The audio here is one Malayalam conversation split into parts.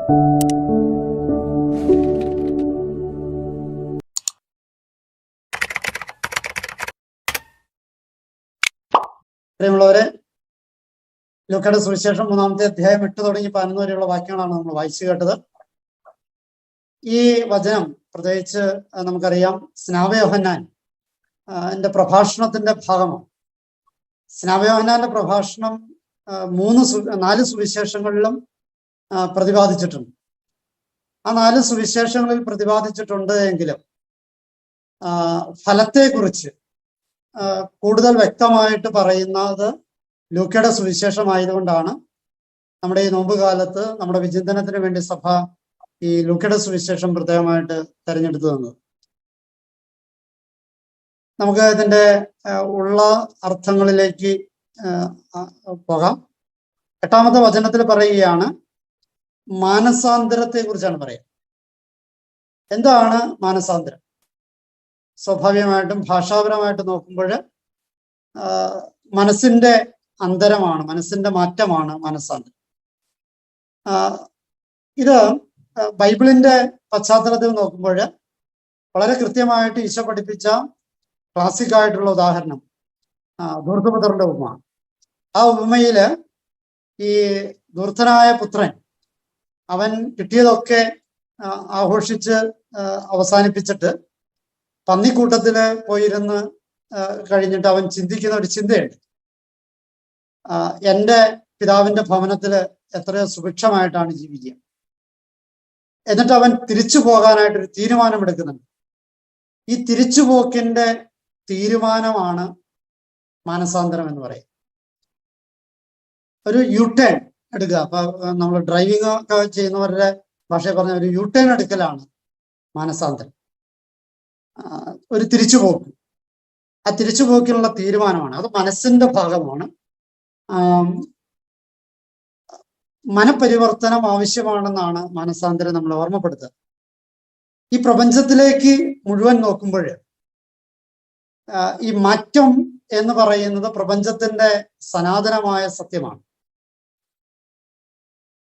പ്രിയമുള്ളവരെ, ലൂക്കയുടെ സുവിശേഷം 3-ാമത്തെ അധ്യായം 8 തുടങ്ങി 11 വരെയുള്ള വാക്യങ്ങളാണ് നമ്മൾ വായിച്ചു കേട്ടത്. ഈ വചനം പ്രത്യേകിച്ച് നമുക്കറിയാം സ്നാപകയോഹന്നാൻ എന്റെ പ്രഭാഷണത്തിന്റെ ഭാഗമാണ്. സ്നാപകയോഹന്നാന്റെ പ്രഭാഷണം 4 സുവിശേഷങ്ങളിലും പ്രതിപാദിച്ചിട്ടുണ്ട്. ആ 4 സുവിശേഷങ്ങളിൽ പ്രതിപാദിച്ചിട്ടുണ്ട് എങ്കിലും ഫലത്തെക്കുറിച്ച് കൂടുതൽ വ്യക്തമായിട്ട് പറയുന്നത് ലൂക്കയുടെ സുവിശേഷമായതുകൊണ്ടാണ് നമ്മുടെ ഈ നോമ്പ് കാലത്ത് നമ്മുടെ വിചിന്തനത്തിന് വേണ്ടി സഭ ഈ ലൂക്കയുടെ സുവിശേഷം പ്രത്യേകമായിട്ട് തെരഞ്ഞെടുത്തു തന്നത്. നമുക്ക് ഇതിന്റെ ഉള്ള അർത്ഥങ്ങളിലേക്ക് പോകാം. 8-ാമത്തെ വചനത്തിൽ പറയുകയാണ്, മാനസാന്തരത്തെ കുറിച്ചാണ് പറയുക. എന്താണ് മാനസാന്തരം? സ്വാഭാവികമായിട്ടും ഭാഷാപരമായിട്ട് നോക്കുമ്പോൾ മനസ്സിന്റെ അന്തരമാണ്, മനസ്സിന്റെ മാറ്റമാണ് മാനസാന്തരം. ഇത് ബൈബിളിന്റെ പശ്ചാത്തലത്തിൽ നോക്കുമ്പോൾ വളരെ കൃത്യമായിട്ട് ഈശോ പഠിപ്പിച്ച ക്ലാസിക് ആയിട്ടുള്ള ഉദാഹരണം ധൂർത്തപുത്രന്റെ ഉപമ. ആ ഉപമയില് ഈ ധൂർത്തനായ പുത്രൻ അവൻ കിട്ടിയതൊക്കെ ആഘോഷിച്ച് അവസാനിപ്പിച്ചിട്ട് പന്നിക്കൂട്ടത്തില് പോയിരുന്ന് കഴിഞ്ഞിട്ട് അവൻ ചിന്തിക്കുന്ന ഒരു ചിന്തയുണ്ട്. എൻ്റെ പിതാവിന്റെ ഭവനത്തില് എത്രയോ സുഭിക്ഷമായിട്ടാണ് ജീവിക്കുക. എന്നിട്ട് അവൻ തിരിച്ചു പോകാനായിട്ടൊരു തീരുമാനമെടുക്കുന്നുണ്ട്. ഈ തിരിച്ചുപോക്കിന്റെ തീരുമാനമാണ് മാനസാന്തരം എന്ന് പറയും. ഒരു യു-ടേൺ എടുക്കുക. അപ്പൊ നമ്മൾ ഡ്രൈവിംഗ് ഒക്കെ ചെയ്യുന്നവരുടെ ഭാഷയിൽ പറഞ്ഞ ഒരു യു-ടേൺ എടുക്കലാണ് മാനസാന്തരം. ഒരു തിരിച്ചുപോക്ക്, ആ തിരിച്ചുപോക്കിനുള്ള തീരുമാനമാണ്. അത് മനസ്സിന്റെ ഭാഗമാണ്. മനപരിവർത്തനം ആവശ്യമാണെന്നാണ് മാനസാന്തരം നമ്മളെ ഓർമ്മപ്പെടുത്തുക. ഈ പ്രപഞ്ചത്തിലേക്ക് മുഴുവൻ നോക്കുമ്പോൾ ഈ മാറ്റം എന്ന് പറയുന്നത് പ്രപഞ്ചത്തിന്റെ സനാതനമായ സത്യമാണ്.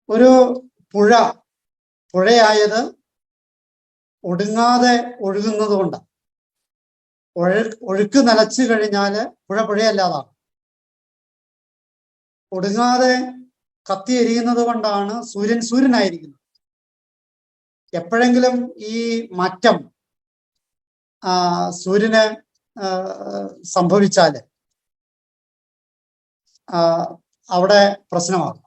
ഒരു പുഴയായത് ഒടുങ്ങാതെ ഒഴുകുന്നത് കൊണ്ടാണ്. ഒഴുക്ക് നിലച്ചു കഴിഞ്ഞാല് പുഴയല്ലാതാകും. ഒടുങ്ങാതെ കത്തി എരിയുന്നത് കൊണ്ടാണ് സൂര്യനായിരിക്കുന്നത്. എപ്പോഴെങ്കിലും ഈ മാറ്റം സൂര്യന് സംഭവിച്ചാല് അവിടെ പ്രശ്നമാകും.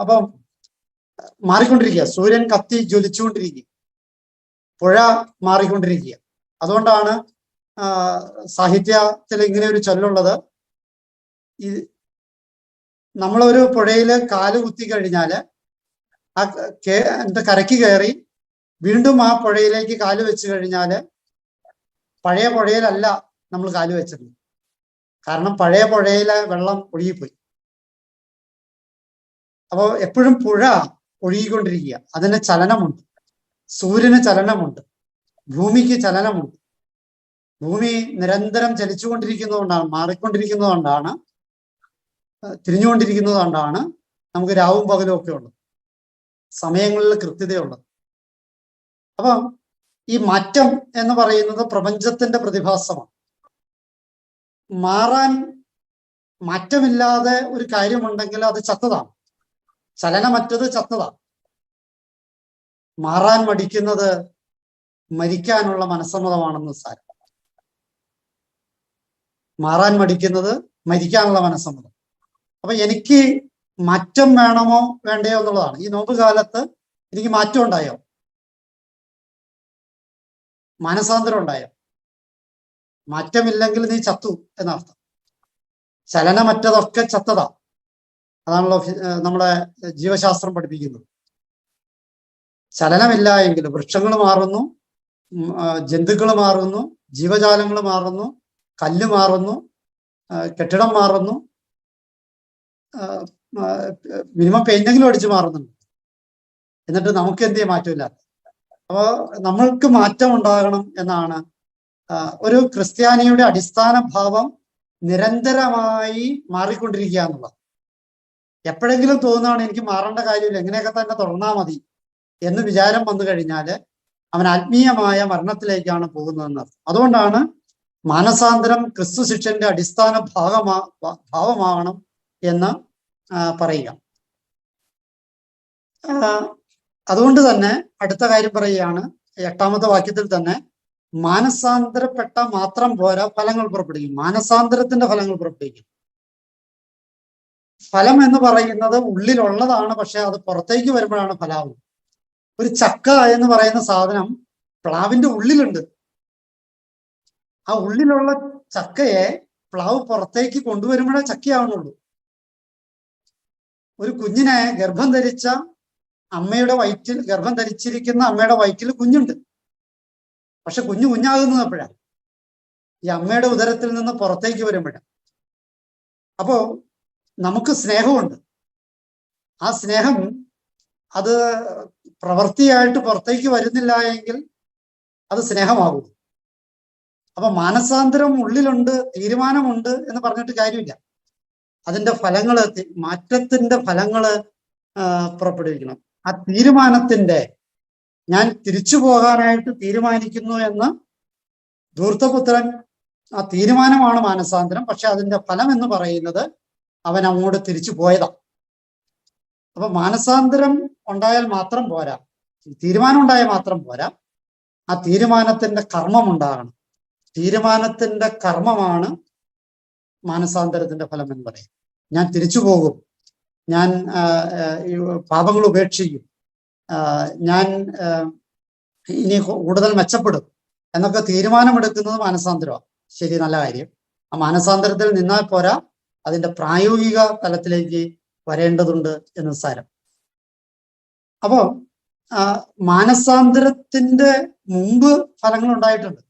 അപ്പം മാറിക്കൊണ്ടിരിക്കുക. സൂര്യൻ കത്തി ജ്വലിച്ചുകൊണ്ടിരിക്കുക, പുഴ മാറിക്കൊണ്ടിരിക്കുക. അതുകൊണ്ടാണ് സാഹിത്യത്തിൽ ഇങ്ങനെ ഒരു ചൊല്ലുള്ളത്, ഈ നമ്മളൊരു പുഴയില് കാല് കുത്തി കഴിഞ്ഞാല് കരയ്ക്ക് കയറി വീണ്ടും ആ പുഴയിലേക്ക് കാല് വെച്ച് കഴിഞ്ഞാല് പഴയ പുഴയിലല്ല നമ്മൾ കാല് വെച്ചത്. കാരണം പഴയ പുഴയിലെ വെള്ളം ഒഴുകിപ്പോയി. അപ്പോൾ എപ്പോഴും പുഴ ഒഴുകിക്കൊണ്ടിരിക്കുക. അതിന് ചലനമുണ്ട്. സൂര്യന് ചലനമുണ്ട്, ഭൂമിക്ക് ചലനമുണ്ട്. ഭൂമി നിരന്തരം ചലിച്ചുകൊണ്ടിരിക്കുന്നതുകൊണ്ടാണ്, മാറിക്കൊണ്ടിരിക്കുന്നതുകൊണ്ടാണ്, തിരിഞ്ഞുകൊണ്ടിരിക്കുന്നതുകൊണ്ടാണ് നമുക്ക് രാവും പകലും ഒക്കെ ഉള്ളത്, സമയങ്ങളിൽ കൃത്യതയുള്ളത്. അപ്പം ഈ മാറ്റം എന്ന് പറയുന്നത് പ്രപഞ്ചത്തിന്റെ പ്രതിഭാസമാണ്. മാറ്റമില്ലാതെ ഒരു കാര്യമുണ്ടെങ്കിൽ അത് ചത്തതാണ്. ചലനമറ്റത് ചത്തതാണ്. മാറാൻ മടിക്കുന്നത് മരിക്കാനുള്ള മനസ്സമ്മതമാണെന്ന് സാരം. മാറാൻ മടിക്കുന്നത് മരിക്കാനുള്ള മനസ്സമ്മതം. അപ്പൊ എനിക്ക് മാറ്റം വേണമോ വേണ്ടയോ എന്നുള്ളതാണ്. ഈ നോമ്പ് കാലത്ത് എനിക്ക് മാറ്റം ഉണ്ടായോ? മാനസാന്തരം ഉണ്ടായോ? മാറ്റമില്ലെങ്കിൽ നീ ചത്തു എന്നർത്ഥം. ചലനമറ്റതൊക്കെ ചത്തതാ. അതാണല്ലോ നമ്മുടെ ജീവശാസ്ത്രം പഠിപ്പിക്കുന്നത്. ചലനമില്ല എങ്കിൽ വൃക്ഷങ്ങൾ മാറുന്നു, ജന്തുക്കൾ മാറുന്നു, ജീവജാലങ്ങൾ മാറുന്നു, കല്ല് മാറുന്നു, കെട്ടിടം മാറുന്നു, മിനിമം പെയിന്റെങ്കിലും അടിച്ചു മാറുന്നുണ്ട്. എന്നിട്ട് നമുക്ക് എന്തേ മാറ്റമില്ല. അപ്പോൾ നമ്മൾക്ക് മാറ്റം ഉണ്ടാകണം എന്നാണ് ഒരു ക്രിസ്ത്യാനിയുടെ അടിസ്ഥാന ഭാവം. നിരന്തരമായി മാറിക്കൊണ്ടിരിക്കുക എന്നുള്ളത്. എപ്പോഴെങ്കിലും തോന്നുകയാണ് എനിക്ക് മാറേണ്ട കാര്യമില്ല, എങ്ങനെയൊക്കെ തന്നെ തുടർന്നാൽ മതി എന്ന് വിചാരം വന്നു കഴിഞ്ഞാൽ അവൻ ആത്മീയമായ മരണത്തിലേക്കാണ് പോകുന്നതെന്ന്. അതുകൊണ്ടാണ് മാനസാന്തരം ക്രിസ്തു ശിക്ഷന്റെ അടിസ്ഥാന ഭാവമാകണം എന്ന് പറയുക. അതുകൊണ്ട് തന്നെ അടുത്ത കാര്യം പറയുകയാണ്, 8ാമത്തെ വാക്യത്തിൽ തന്നെ മാനസാന്തരപ്പെട്ട മാത്രം പോരാ, ഫലങ്ങൾ പുറപ്പെടുവിക്കും. മാനസാന്തരത്തിന്റെ ഫലങ്ങൾ പുറപ്പെടുവിക്കും. ഫലം എന്ന് പറയുന്നത് ഉള്ളിലുള്ളതാണ്, പക്ഷെ അത് പുറത്തേക്ക് വരുമ്പോഴാണ് ഫലാവും. ഒരു ചക്ക എന്ന് പറയുന്ന സാധനം പ്ലാവിന്റെ ഉള്ളിലുണ്ട്. ആ ഉള്ളിലുള്ള ചക്കയെ പ്ലാവ് പുറത്തേക്ക് കൊണ്ടുവരുമ്പോഴേ ചക്കയാവുന്നുള്ളൂ. ഒരു കുഞ്ഞിനെ ഗർഭം ധരിച്ചിരിക്കുന്ന അമ്മയുടെ വയറ്റിൽ കുഞ്ഞുണ്ട്. പക്ഷെ കുഞ്ഞാകുന്നത് എപ്പോഴാണ്? ഈ അമ്മയുടെ ഉദരത്തിൽ നിന്ന് പുറത്തേക്ക് വരുമ്പോഴാണ്. അപ്പോ നമുക്ക് സ്നേഹമുണ്ട്. ആ സ്നേഹം അത് പ്രവൃത്തിയായിട്ട് പുറത്തേക്ക് വരുന്നില്ല എങ്കിൽ അത് സ്നേഹമാകും. അപ്പൊ മാനസാന്തരം ഉള്ളിലുണ്ട്, തീരുമാനമുണ്ട് എന്ന് പറഞ്ഞിട്ട് കാര്യമില്ല. അതിന്റെ ഫലങ്ങള്, മാറ്റത്തിന്റെ ഫലങ്ങള് പുറപ്പെടുവിക്കണം. ആ തീരുമാനത്തിന്റെ, ഞാൻ തിരിച്ചു പോകാനായിട്ട് തീരുമാനിക്കുന്നു എന്ന് ധൂർത്തപുത്രൻ, ആ തീരുമാനമാണ് മാനസാന്തരം. പക്ഷെ അതിന്റെ ഫലം എന്ന് പറയുന്നത് അവൻ അങ്ങോട്ട് തിരിച്ചു പോയതാ. അപ്പൊ മാനസാന്തരം ഉണ്ടായാൽ മാത്രം പോരാ, തീരുമാനം ഉണ്ടായാൽ മാത്രം പോരാ, ആ തീരുമാനത്തിന്റെ കർമ്മം ഉണ്ടാകണം. തീരുമാനത്തിന്റെ കർമ്മമാണ് മാനസാന്തരത്തിന്റെ ഫലം എന്ന് പറയും. ഞാൻ തിരിച്ചു പോകും, ഞാൻ പാപങ്ങൾ ഉപേക്ഷിക്കും, ഞാൻ ഇനി കൂടുതൽ മെച്ചപ്പെടും എന്നൊക്കെ തീരുമാനമെടുക്കുന്നത് മാനസാന്തരമാണ്. ശരി, നല്ല കാര്യം. ആ മാനസാന്തരത്തിൽ നിന്നാൽ പോരാ, അതിന്റെ പ്രായോഗിക തലത്തിലേക്ക് വരേണ്ടതുണ്ട് എന്ന് സാരം. അപ്പോ മാനസാന്തരത്തിന്റെ മുമ്പ് ഫലങ്ങൾ ഉണ്ടായിട്ടുണ്ട്.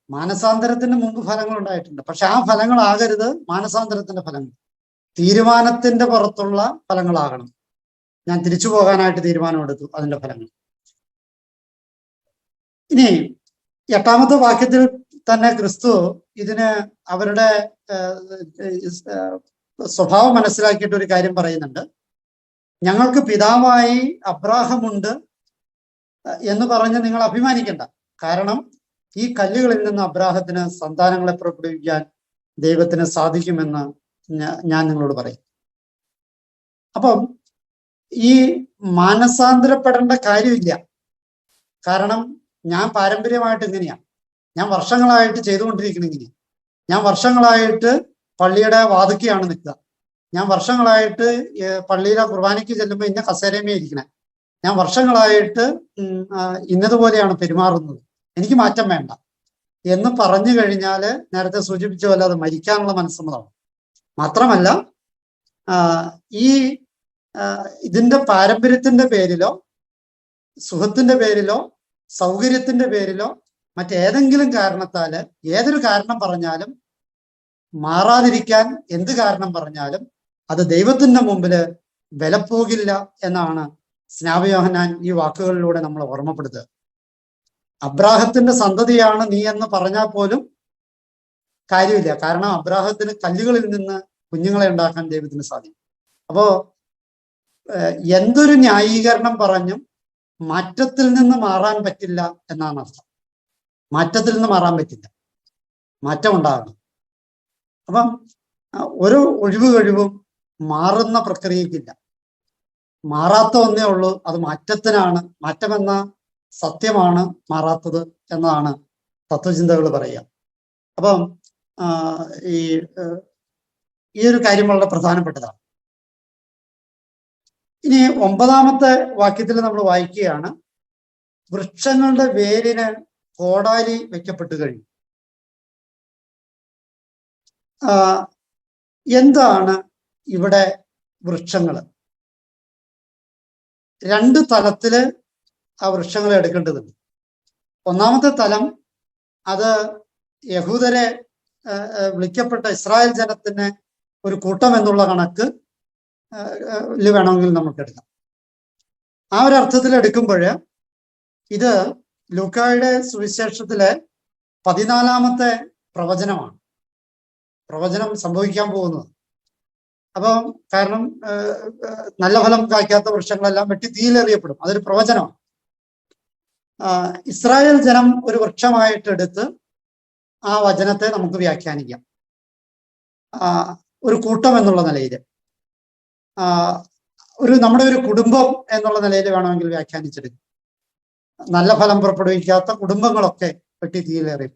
മാനസാന്തരത്തിന് മുമ്പ് ഫലങ്ങൾ ഉണ്ടായിട്ടുണ്ട്. പക്ഷെ ആ ഫലങ്ങളാകരുത് മാനസാന്തരത്തിന്റെ ഫലങ്ങൾ. തീരുമാനത്തിന്റെ പുറത്തുള്ള ഫലങ്ങളാകണം. ഞാൻ തിരിച്ചു പോകാനായിട്ട് തീരുമാനമെടുത്തു, അതിന്റെ ഫലങ്ങൾ. ഇനി 8ാമത്തെ വാക്യത്തിൽ തന്നെ ക്രിസ്തു ഇതിന് അവരുടെ സ്വഭാവം മനസ്സിലാക്കിയിട്ട് ഒരു കാര്യം പറയുന്നുണ്ട്. ഞങ്ങൾക്ക് പിതാവായി അബ്രാഹമുണ്ട് എന്ന് പറഞ്ഞ് നിങ്ങൾ അഭിമാനിക്കണ്ട. കാരണം ഈ കല്ലുകളിൽ നിന്ന് അബ്രാഹത്തിന് സന്താനങ്ങളെ പുറപ്പെടുവിക്കാൻ ദൈവത്തിന് സാധിക്കുമെന്ന് ഞാൻ നിങ്ങളോട് പറയും. അപ്പം ഈ മാനസാന്തരപ്പെടേണ്ട കാര്യമില്ല. കാരണം ഞാൻ പാരമ്പര്യമായിട്ട് ഇങ്ങനെയാണ്, ഞാൻ വർഷങ്ങളായിട്ട് ചെയ്തുകൊണ്ടിരിക്കുന്ന ഇങ്ങനെയാണ്. ഞാൻ വർഷങ്ങളായിട്ട് പള്ളിയുടെ വാതുക്കെയാണ് നിൽക്കുക. ഞാൻ വർഷങ്ങളായിട്ട് പള്ളിയിലെ കുർബാനയ്ക്ക് ചെല്ലുമ്പോൾ ഇന്ന കസേരമേ ഇരിക്കണേ. ഞാൻ വർഷങ്ങളായിട്ട് ഇന്നതുപോലെയാണ് പെരുമാറുന്നത്, എനിക്ക് മാറ്റം വേണ്ട എന്ന് പറഞ്ഞു കഴിഞ്ഞാൽ നേരത്തെ സൂചിപ്പിച്ച പോലെ അത് മരിക്കാനുള്ള മനസ്സമ്മതമാണ്. മാത്രമല്ല ഈ ഇതിന്റെ പാരമ്പര്യത്തിന്റെ പേരിലോ സുഖത്തിന്റെ പേരിലോ സൗകര്യത്തിന്റെ പേരിലോ മറ്റേതെങ്കിലും കാരണത്താല് ഏതൊരു കാരണം പറഞ്ഞാലും മാറാതിരിക്കാൻ എന്ത് കാരണം പറഞ്ഞാലും അത് ദൈവത്തിന്റെ മുമ്പില് വിലപ്പോകില്ല എന്നാണ് സ്നാപയോഹന്നാൻ ഈ വാക്കുകളിലൂടെ നമ്മൾ ഓർമ്മപ്പെടുത്തുക. അബ്രാഹത്തിന്റെ സന്തതിയാണ് നീ എന്ന് പറഞ്ഞാൽ പോലും കാര്യമില്ല. കാരണം അബ്രാഹത്തിന് കല്ലുകളിൽ നിന്ന് കുഞ്ഞുങ്ങളെ ഉണ്ടാക്കാൻ ദൈവത്തിന് സാധിക്കും. അപ്പോ എന്തൊരു ന്യായീകരണം പറഞ്ഞും മാറ്റത്തിൽ നിന്ന് മാറാൻ പറ്റില്ല എന്നാണ് അർത്ഥം. മാറ്റത്തിൽ നിന്ന് മാറാൻ പറ്റില്ല, മാറ്റം ഉണ്ടാകണം. അപ്പം ഒരു ഒഴിവും മാറുന്ന പ്രക്രിയക്കില്ല. മാറാത്ത ഒന്നേ ഉള്ളൂ, അത് മാറ്റത്തിനാണ്. മാറ്റമെന്ന സത്യമാണ് മാറാത്തത് എന്നതാണ് തത്വചിന്തകൾ പറയുക. അപ്പം ഈ ഒരു കാര്യം വളരെ പ്രധാനപ്പെട്ടതാണ്. ഇനി 9ാമത്തെ വാക്യത്തിൽ നമ്മൾ വായിക്കുകയാണ്, വൃക്ഷങ്ങളുടെ വേരിന് കോടാലി വെക്കപ്പെട്ടു കഴിഞ്ഞു. എന്താണ് ഇവിടെ വൃക്ഷങ്ങൾ? 2 തലത്തില് ആ വൃക്ഷങ്ങളെ എടുക്കേണ്ടതുണ്ട്. 1ാമത്തെ തലം അത് യഹൂദരെ വിളിക്കപ്പെട്ട ഇസ്രായേൽ ജനത്തിന് ഒരു കൂട്ടം എന്നുള്ള കണക്ക് വേണമെങ്കിൽ നമുക്ക് എടുക്കാം. ആ ഒരു അർത്ഥത്തിൽ എടുക്കുമ്പോൾ ഇത് ലൂക്കായുടെ സുവിശേഷത്തിലെ 14ാമത്തെ പ്രവചനമാണ്. പ്രവചനം സംഭവിക്കാൻ പോകുന്നത്. അപ്പം കാരണം നല്ല ഫലം കായ്ക്കാത്ത വൃക്ഷങ്ങളെല്ലാം വെട്ടി തീയിലെറിയപ്പെടും. അതൊരു പ്രവചനമാണ്. ഇസ്രായേൽ ജനം ഒരു വൃക്ഷമായിട്ടെടുത്ത് ആ വചനത്തെ നമുക്ക് വ്യാഖ്യാനിക്കാം. ഒരു കൂട്ടം എന്നുള്ള നിലയിൽ, നമ്മുടെ ഒരു കുടുംബം എന്നുള്ള നിലയിൽ വേണമെങ്കിൽ വ്യാഖ്യാനിച്ചെടുക്കും. നല്ല ഫലം പുറപ്പെടുവിക്കാത്ത കുടുംബങ്ങളൊക്കെ വെട്ടി തീയിലേറി.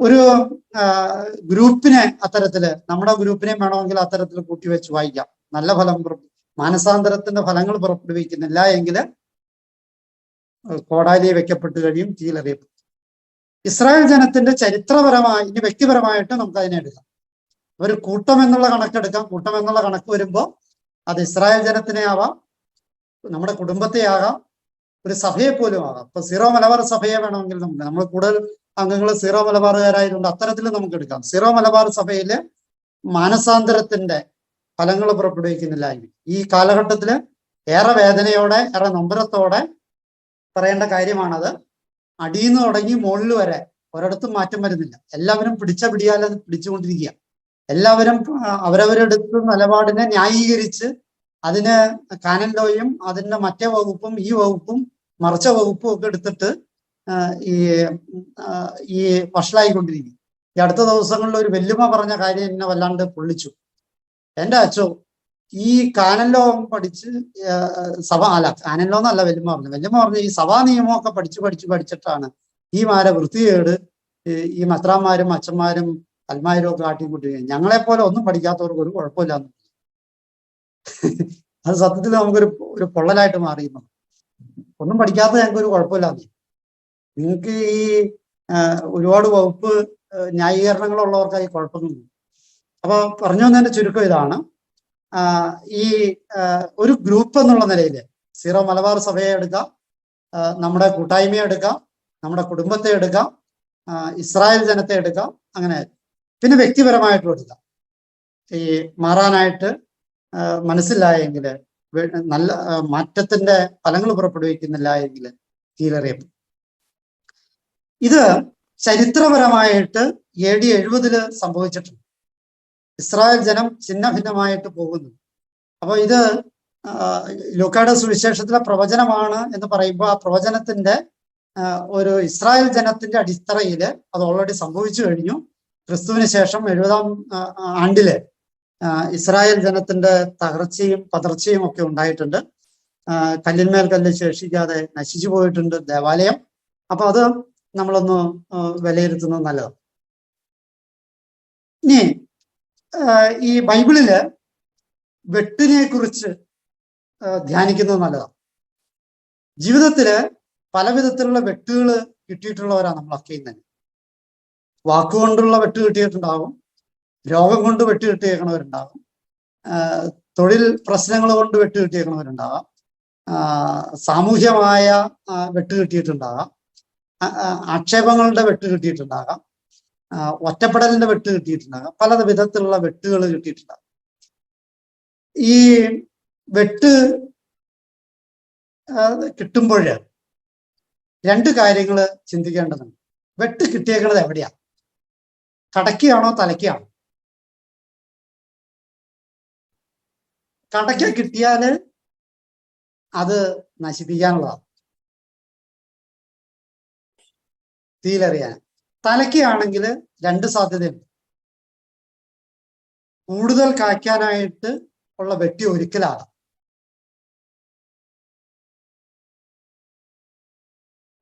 ഒരു ഗ്രൂപ്പിനെ അത്തരത്തില്, നമ്മുടെ ഗ്രൂപ്പിനെ വേണമെങ്കിൽ അത്തരത്തിൽ കൂട്ടിവെച്ച് വായിക്കാം. നല്ല ഫലം മാനസാന്തരത്തിന്റെ ഫലങ്ങൾ പുറപ്പെടുവിക്കുന്നില്ല എങ്കിൽ കോടാലി വെക്കപ്പെട്ട് കഴിയും, തീയിലെറിയപ്പെടും. ഇസ്രായേൽ ജനത്തിന്റെ ചരിത്രപരമായി, ഇനി വ്യക്തിപരമായിട്ട് നമുക്ക് അതിനെ എടുക്കാം. ഒരു കൂട്ടം എന്നുള്ള കണക്കെടുക്കാം. കൂട്ടം എന്നുള്ള കണക്ക് വരുമ്പോൾ അത് ഇസ്രായേൽ ജനത്തിനെ ആവാം, നമ്മുടെ കുടുംബത്തെ ആകാം, ഒരു സഭയെ പോലും ആകാം. ഇപ്പൊ സീറോ മലബാർ സഭയെ വേണമെങ്കിൽ നമ്മൾ കൂടുതൽ അംഗങ്ങൾ സീറോ മലബാറുകാരായതുകൊണ്ട് അത്തരത്തിൽ നമുക്ക് എടുക്കാം. സീറോ മലബാർ സഭയില് മാനസാന്തരത്തിന്റെ ഫലങ്ങൾ പുറപ്പെടുവിക്കുന്നില്ല. ഈ കാലഘട്ടത്തില് ഏറെ വേദനയോടെ, ഏറെ നൊമ്പരത്തോടെ പറയേണ്ട കാര്യമാണത്. അടിയിന്ന് തുടങ്ങി മുകളിൽ വരെ ഒരിടത്തും മാറ്റം വരുന്നില്ല. എല്ലാവരും പിടിച്ച പിടിയാലെ പിടിച്ചുകൊണ്ടിരിക്കുക. എല്ലാവരും അവരവരെടുത്ത നിലപാടിനെ ന്യായീകരിച്ച് അതിന് കാനൻ ലോയും അതിന്റെ മറ്റേ വകുപ്പും ഈ വകുപ്പും മറിച്ച വകുപ്പും ഒക്കെ എടുത്തിട്ട് ഈ വഷളായിക്കൊണ്ടിരിക്കും. ഈ അടുത്ത ദിവസങ്ങളിൽ ഒരു വെല്ലുമ പറഞ്ഞ കാര്യം എന്നെ വല്ലാണ്ട് പൊള്ളിച്ചു. എന്റെ അച്ഛോ, ഈ കാനൻ ലോ പഠിച്ച് കാനൻ ലോ എന്നല്ല വെല്ലുമ പറഞ്ഞു ഈ സഭാ നിയമമൊക്കെ പഠിച്ചിട്ടാണ് ഈ വൃത്തികേട് ഈ മെത്രാന്മാരും അച്ഛന്മാരും അൽമാരും ഒക്കെ കാട്ടിക്കൊണ്ടിരിക്കുന്നത്. ഞങ്ങളെപ്പോലെ ഒന്നും പഠിക്കാത്തവർക്ക് ഒരു കുഴപ്പമില്ലാന്ന്. അത് സത്യത്തിൽ നമുക്കൊരു പൊള്ളലായിട്ട് മാറിയിരുന്നു. ഒന്നും പഠിക്കാത്ത ഞങ്ങൾക്ക് ഒരു കുഴപ്പമില്ലാന്ന്. നിങ്ങൾക്ക് ഈ ഒരുപാട് വകുപ്പ് ന്യായീകരണങ്ങളുള്ളവർക്കായി കുഴപ്പമൊന്നും. അപ്പൊ പറഞ്ഞു വന്നതിന്റെ ചുരുക്കം ഇതാണ്. ഈ ഒരു ഗ്രൂപ്പ് എന്നുള്ള നിലയിൽ സീറോ മലബാർ സഭയെ എടുക്കാം, നമ്മുടെ കൂട്ടായ്മയെ എടുക്കാം, നമ്മുടെ കുടുംബത്തെ എടുക്കാം, ഇസ്രായേൽ ജനത്തെ എടുക്കാം, അങ്ങനെ പിന്നെ വ്യക്തിപരമായിട്ടും എടുക്കാം. ഈ മാറാനായിട്ട് മനസ്സിലായെങ്കിൽ, നല്ല മാറ്റത്തിന്റെ ഫലങ്ങൾ പുറപ്പെടുവിക്കുന്നില്ല എങ്കിൽ തീയിലെറിയപ്പെടും. ഇത് ചരിത്രപരമായിട്ട് AD 70 സംഭവിച്ചിട്ടുണ്ട്. ഇസ്രായേൽ ജനം ഛിന്ന ഭിന്നമായിട്ട് പോകുന്നു. അപ്പൊ ഇത് ലൂക്കായുടെ സുവിശേഷത്തിലെ പ്രവചനമാണ് എന്ന് പറയുമ്പോൾ ആ പ്രവചനത്തിന്റെ ഒരു ഇസ്രായേൽ ജനത്തിന്റെ അടിത്തറയില് അത് ഓൾറെഡി സംഭവിച്ചു കഴിഞ്ഞു. ക്രിസ്തുവിന് ശേഷം 70-ാം ആണ്ടില് ഇസ്രായേൽ ജനത്തിന്റെ തകർച്ചയും പതർച്ചയും ഒക്കെ ഉണ്ടായിട്ടുണ്ട്. കല്ലിന്മേൽ കല്ല് ശേഷിക്കാതെ നശിച്ചു പോയിട്ടുണ്ട് ദേവാലയം. അപ്പൊ അത് നമ്മളൊന്ന് വിലയിരുത്തുന്നത് നല്ലതാണ്. ഇനി ഈ ബൈബിളില് വെട്ടിനെ കുറിച്ച് ധ്യാനിക്കുന്നത് നല്ലതാണ്. ജീവിതത്തില് പല വിധത്തിലുള്ള വെട്ടുകൾ കിട്ടിയിട്ടുള്ളവരാണ് നമ്മളൊക്കെയും തന്നെ. വാക്കുകൊണ്ടുള്ള വെട്ട് കിട്ടിയിട്ടുണ്ടാകും, രോഗം കൊണ്ട് വെട്ട് കിട്ടിയേക്കണവരുണ്ടാകും, തൊഴിൽ പ്രശ്നങ്ങൾ കൊണ്ട് വെട്ട് കിട്ടിയേക്കണവരുണ്ടാകാം, സാമൂഹ്യമായ വെട്ട് കിട്ടിയിട്ടുണ്ടാകാം, ആക്ഷേപങ്ങളുടെ വെട്ട് കിട്ടിയിട്ടുണ്ടാകാം, ഒറ്റപ്പെടലിന്റെ വെട്ട് കിട്ടിയിട്ടുണ്ടാകാം, പല വിധത്തിലുള്ള വെട്ടുകൾ കിട്ടിയിട്ടുണ്ടാകും. ഈ വെട്ട് കിട്ടുമ്പോൾ രണ്ട് കാര്യങ്ങൾ ചിന്തിക്കേണ്ടതുണ്ട്. വെട്ട് കിട്ടിയേക്കുന്നത് എവിടെയാ? കടയ്ക്കാണോ തലയ്ക്കാണോ? കടയ്ക്ക കിട്ടിയാല് അത് നശിപ്പിക്കാനുള്ളതാണ്, തീയിലെറിയാൻ. തലയ്ക്കാണെങ്കിൽ രണ്ട് സാധ്യതയുണ്ട്. കൂടുതൽ കായ്ക്കാനായിട്ട് ഉള്ള വെട്ടി ഒരിക്കലാകാം,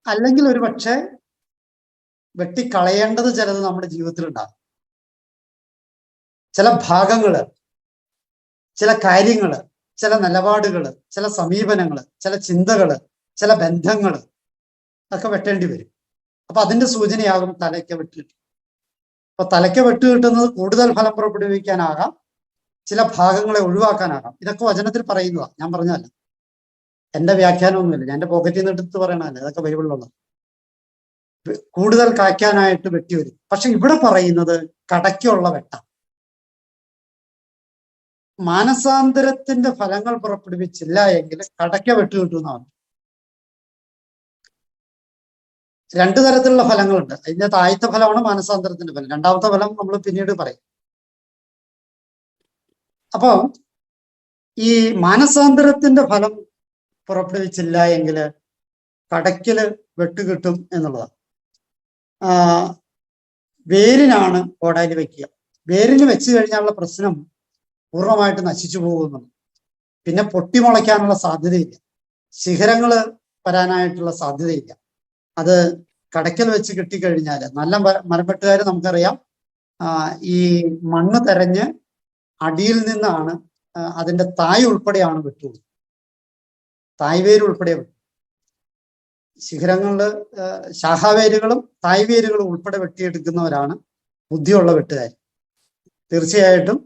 അല്ലെങ്കിൽ ഒരു പക്ഷേ വെട്ടിക്കളയേണ്ടത് ചിലത് നമ്മുടെ ജീവിതത്തിൽ ഉണ്ടാകും. ചില ഭാഗങ്ങള്, ചില കാര്യങ്ങള്, ചില നിലപാടുകള്, ചില സമീപനങ്ങള്, ചില ചിന്തകള്, ചില ബന്ധങ്ങള് ഒക്കെ വെട്ടേണ്ടി വരും. അപ്പൊ അതിന്റെ സൂചനയാകും തലയ്ക്ക് വെട്ട് കിട്ടും. അപ്പൊ തലയ്ക്ക് വെട്ട് കിട്ടുന്നത് കൂടുതൽ ഫലം പുറപ്പെടുവിക്കാനാകാം, ചില ഭാഗങ്ങളെ ഒഴിവാക്കാനാകാം. ഇതൊക്കെ വചനത്തിൽ പറയുന്നതാണ്, ഞാൻ പറഞ്ഞതല്ല. എന്റെ വ്യാഖ്യാനമൊന്നുമില്ല, ഞാൻ എന്റെ പോക്കറ്റിൽ നിന്ന് എടുത്ത് പറയണതല്ല, ഇതൊക്കെ ബൈബിളിലുള്ളത്. കൂടുതൽ കായ്ക്കാനായിട്ട് വെട്ടി വരും. പക്ഷെ ഇവിടെ പറയുന്നത് കടയ്ക്കുള്ള വെട്ട. മാനസാന്തരത്തിന്റെ ഫലങ്ങൾ പുറപ്പെടുവിച്ചില്ല എങ്കിൽ കടയ്ക്ക വെട്ട് കിട്ടുന്നതാണ്. രണ്ടു തരത്തിലുള്ള ഫലങ്ങളുണ്ട്. അതിന്റെ ആദ്യത്തെ ഫലമാണ് മാനസാന്തരത്തിന്റെ ഫലം. രണ്ടാമത്തെ ഫലം നമ്മൾ പിന്നീട് പറയും. അപ്പൊ ഈ മാനസാന്തരത്തിന്റെ ഫലം പുറപ്പെടുവിച്ചില്ല എങ്കിൽ കടയ്ക്കല് വെട്ടുകിട്ടും എന്നുള്ളതാണ്. വേരിനാണ് കോടാലി വെക്കുക. വേരിന് വെച്ച് കഴിഞ്ഞാലുള്ള പ്രശ്നം പൂർണ്ണമായിട്ട് നശിച്ചു പോകുന്നു. പിന്നെ പൊട്ടിമുളയ്ക്കാനുള്ള സാധ്യതയില്ല, ശിഖരങ്ങൾ വരാനായിട്ടുള്ള സാധ്യതയില്ല. അത് കടയ്ക്കൽ വെച്ച് കിട്ടിക്കഴിഞ്ഞാൽ നല്ല മരപ്പെട്ടുകാർ നമുക്കറിയാം, ഈ മണ്ണ് തെരഞ്ഞ് അടിയിൽ നിന്നാണ് അതിന്റെ തായ് ഉൾപ്പെടെയാണ് വെട്ടുന്നത്. തായ് വേര് ഉൾപ്പെടെ ശിഖരങ്ങളില് ശാഖാവേരുകളും തായ് വേരുകളും ഉൾപ്പെടെ വെട്ടിയെടുക്കുന്നവരാണ് ബുദ്ധിയുള്ള വെട്ടുകാർ. തീർച്ചയായിട്ടും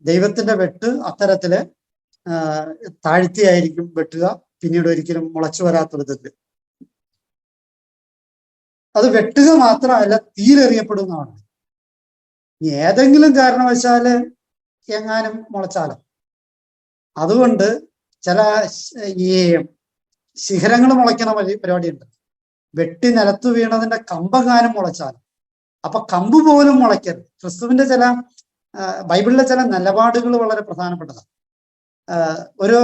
ദൈവത്തിന്റെ വെട്ട് അത്തരത്തില് താഴ്ത്തിയായിരിക്കും വെട്ടുക, പിന്നീട് ഒരിക്കലും മുളച്ചു വരാത്തവിധത്തിൽ. അത് വെട്ടുക മാത്രമല്ല, തീരെറിയപ്പെടുന്നതാണ്. ഏതെങ്കിലും കാരണവശാല് എങ്ങാനും മുളച്ചാലോ. അതുകൊണ്ട് ചില ഈ ശിഖരങ്ങൾ മുളയ്ക്കണ പരിപാടിയുണ്ട്. വെട്ടി നിലത്ത് വീണതിന്റെ കമ്പെങ്ങാനും മുളച്ചാലും, അപ്പൊ കമ്പ് പോലും മുളയ്ക്കരുത്. ക്രിസ്തുവിന്റെ ചില ബൈബിളിലെ ചില നിലപാടുകൾ വളരെ പ്രധാനപ്പെട്ടതാണ്. ഒരു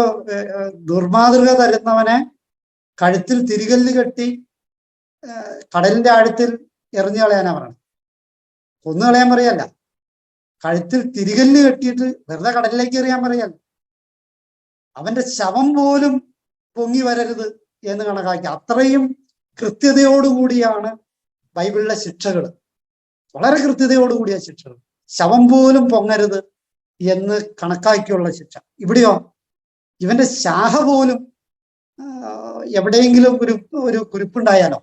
ദുർമാതൃക തരുന്നവനെ കഴുത്തിൽ തിരികല്ല് കെട്ടി കടലിന്റെ ആഴത്തിൽ എറിഞ്ഞു കളയാനാ പറയണം. കൊന്നു കളയാൻ പറയല്ല, കഴുത്തിൽ തിരികല്ല് കെട്ടിയിട്ട് വെറുതെ കടലിലേക്ക് എറിയാൻ പറയല്ല. അവന്റെ ശവം പോലും പൊങ്ങി വരരുത് എന്ന് കണക്കാക്കി അത്രയും കൃത്യതയോടുകൂടിയാണ് ബൈബിളിലെ ശിക്ഷകൾ. വളരെ കൃത്യതയോടുകൂടിയ ശിക്ഷകൾ. ശവം പോലും പൊങ്ങരുത് എന്ന് കണക്കാക്കിയുള്ള ശിക്ഷ. ഇവിടെയോ ഇവന്റെ ശാഖ പോലും എവിടെയെങ്കിലും ഒരു കുരുപ്പുണ്ടായാലോ.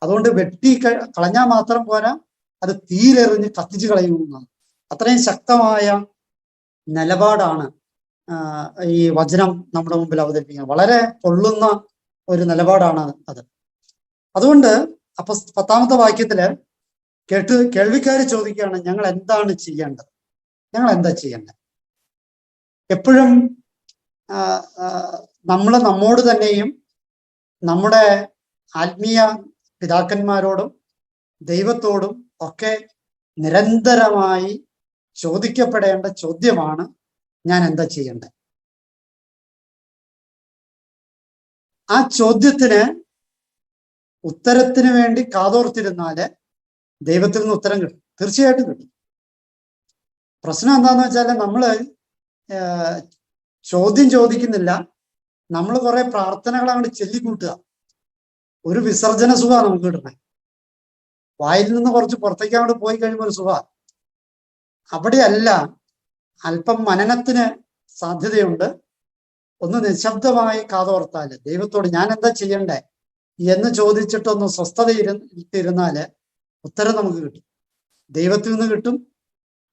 അതുകൊണ്ട് വെട്ടി കളഞ്ഞാൽ മാത്രം പോരാ, അത് തീരെറിഞ്ഞ് കത്തിച്ചു കളയുന്നതാണ്. അത്രയും ശക്തമായ നിലപാടാണ് ഈ വചനം നമ്മുടെ മുമ്പിൽ അവതരിപ്പിക്കുന്നത്. വളരെ പൊള്ളുന്ന ഒരു നിലപാടാണ് അത്. അതുകൊണ്ട് അപ്പൊ 10ാമത്തെ വാക്യത്തില് കേൾവിക്കാര് ചോദിക്കുകയാണ്, ഞങ്ങൾ എന്താണ് ചെയ്യേണ്ടത്? ഞങ്ങൾ എന്താ ചെയ്യേണ്ടത്? എപ്പോഴും നമ്മൾ നമ്മോട് തന്നെയും നമ്മുടെ ആത്മീയ പിതാക്കന്മാരോടും ദൈവത്തോടും ഒക്കെ നിരന്തരമായി ചോദിക്കപ്പെടേണ്ട ചോദ്യമാണ്, ഞാൻ എന്താ ചെയ്യേണ്ടത്? ആ ചോദ്യത്തിന് ഉത്തരത്തിന് വേണ്ടി കാതോർത്തിരുന്നാല് ദൈവത്തിൽ നിന്ന് ഉത്തരം കിട്ടും, തീർച്ചയായിട്ടും കിട്ടും. പ്രശ്നം എന്താന്ന് വെച്ചാല് നമ്മള് ചോദ്യം ചോദിക്കുന്നില്ല, നമ്മൾ കുറെ പ്രാർത്ഥനകൾ അങ്ങോട്ട് ചൊല്ലിക്കൂട്ടുക. ഒരു വിസർജന സുഖമാണ് നമുക്ക് കിട്ടണേ. വായിൽ നിന്ന് കുറച്ച് പുറത്തേക്ക് അങ്ങോട്ട് പോയി കഴിയുമ്പോൾ ഒരു സുഖ. അവിടെയല്ല, അല്പം മനനത്തിന് സാധ്യതയുണ്ട്. ഒന്ന് നിശബ്ദമായി കാതോർത്താല്, ദൈവത്തോട് ഞാൻ എന്താ ചെയ്യണ്ടേ എന്ന് ചോദിച്ചിട്ടൊന്ന് സ്വസ്ഥതയിരുന്നാല് ഉത്തരം നമുക്ക് കിട്ടും. ദൈവത്തിൽ നിന്ന് കിട്ടും,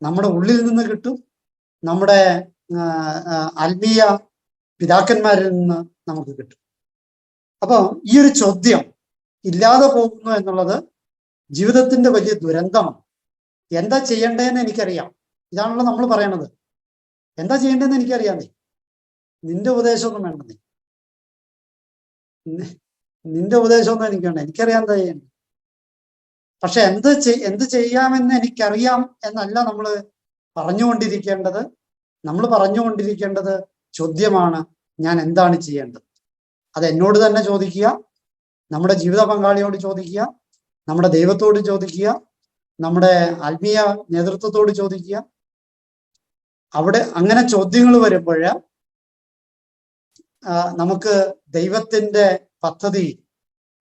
നമ്മുടെ ഉള്ളിൽ നിന്ന് കിട്ടും, നമ്മുടെ ആത്മീയ പിതാക്കന്മാരിൽ നിന്ന് നമുക്ക് കിട്ടും. അപ്പൊ ഈ ഒരു ചോദ്യം ഇല്ലാതെ പോകുന്നു എന്നുള്ളത് ജീവിതത്തിന്റെ വലിയ ദുരന്തമാണ്. എന്താ ചെയ്യണ്ടേന്ന് എനിക്കറിയാം, ഇതാണല്ലോ നമ്മൾ പറയണത്. എന്താ ചെയ്യേണ്ടതെന്ന് എനിക്കറിയാന്നേ, നിന്റെ ഉപദേശമൊന്നും വേണ്ടേ, നിന്റെ ഉപദേശമൊന്നും എനിക്ക് വേണ്ട, എനിക്കറിയാം എന്താ ചെയ്യേണ്ടത്. പക്ഷെ എന്ത് ചെയ്യാമെന്ന് എനിക്കറിയാം എന്നല്ല നമ്മൾ പറഞ്ഞുകൊണ്ടിരിക്കേണ്ടത്. നമ്മൾ പറഞ്ഞുകൊണ്ടിരിക്കേണ്ടത് ചോദ്യമാണ്, ഞാൻ എന്താണ് ചെയ്യേണ്ടത്? അത് എന്നോട് തന്നെ ചോദിക്കുക, നമ്മുടെ ജീവിത പങ്കാളിയോട് ചോദിക്കുക, നമ്മുടെ ദൈവത്തോട് ചോദിക്കുക, നമ്മുടെ ആത്മീയ നേതൃത്വത്തോട് ചോദിക്കുക. അവിടെ അങ്ങനെ ചോദ്യങ്ങൾ വരുമ്പോൾ നമുക്ക് ദൈവത്തിന്റെ പദ്ധതി